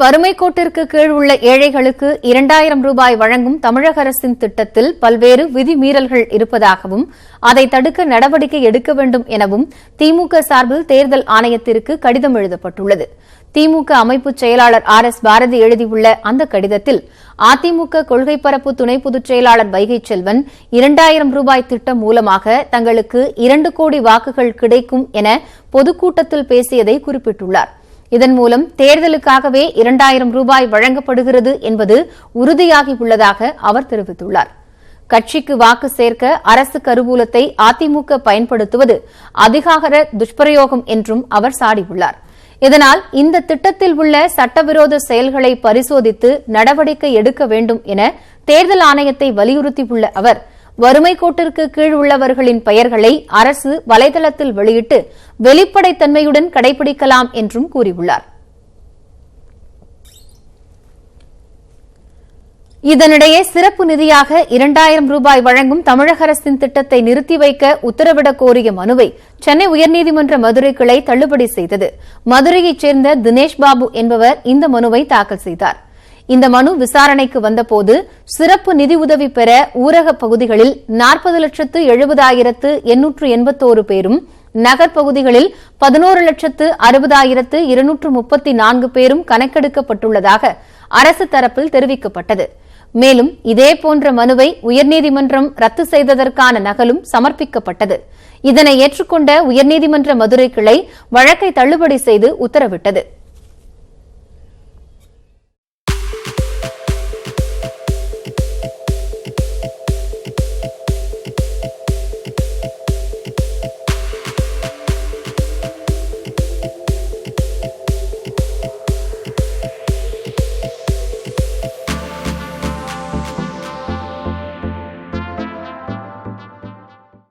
வறுமை கோட்டிற்கு கீழ் உள்ள ஏழைகளுக்கு 2000 ரூபாய் வழங்கும் தமிழக அரசின் திட்டத்தில் பல்வேறு விதிமீறல்கள் இருப்பதாகவும் அதை தடுக்க நடவடிக்கை எடுக்க வேண்டும் எனவும் திமுக சார்பில் தேர்தல் ஆணையத்திற்கு கடிதம் எழுதப்பட்டுள்ளது. திமுக அமைப்பு செயலாளர் RS பாரதி எழுதியுள்ள அந்த கடிதத்தில் அதிமுக கொள்கை பரப்பு துணை பொதுச் செயலாளர் வைகை செல்வன் 2000 ரூபாய் திட்டம் மூலமாக தங்களுக்கு 2 கோடி வாக்குகள் கிடைக்கும் என பொதுக்கூட்டத்தில் பேசியதை குறிப்பிட்டுள்ளார். இதன் மூலம் தேர்தலுக்காகவே 2000 ரூபாய் வழங்கப்படுகிறது என்பது உறுதியாகியுள்ளதாக அவர் தெரிவித்துள்ளார். கட்சிக்கு வாக்கு சேர்க்க அரசு கருவூலத்தை அதிமுக பயன்படுத்துவது அதிகார துஷ்பிரயோகம் என்றும் அவர் சாடியுள்ளார். இதனால் இந்த திட்டத்தில் உள்ள சட்டவிரோத செயல்களை பரிசோதித்து நடவடிக்கை எடுக்க வேண்டும் என தேர்தல் ஆணையத்தை வலியுறுத்தியுள்ள அவர் வறுமை கோட்டிற்கு கீழ் உள்ளவர்களின் பெயர்களை அரசு வலைதளத்தில் வெளியிட்டு வெளிப்படைத்தன்மையுடன் கடைபிடிக்கலாம் என்றும் கூறியுள்ளார். இதனிடையே சிறப்பு நிதியாக 2000 ரூபாய் வழங்கும் தமிழக அரசின் திட்டத்தை நிறுத்தி வைக்க உத்தரவிடக் கோரிய மனுவை சென்னை உயர்நீதிமன்ற மதுரை கிளை தள்ளுபடி செய்தது. மதுரையைச் சேர்ந்த தினேஷ் பாபு என்பவர் இந்த மனுவை தாக்கல் செய்தார். இந்த மனு விசாரணைக்கு வந்தபோது சிறப்பு நிதி உதவி பெற ஊரக பகுதிகளில் 40,70,881 பேரும் நகர்ப்பகுதிகளில் 11,60,234 பேரும் கணக்கெடுக்கப்பட்டுள்ளதாக அரசு தரப்பில் தெரிவிக்கப்பட்டது. மேலும் இதேபோன்ற மனுவை உயர்நீதிமன்றம் ரத்து செய்ததற்கான நகலும் சமர்ப்பிக்கப்பட்டது. இதனை ஏற்றுக்கொண்ட உயர்நீதிமன்ற மதுரை கிளை வழக்கை தள்ளுபடி செய்து உத்தரவிட்டது.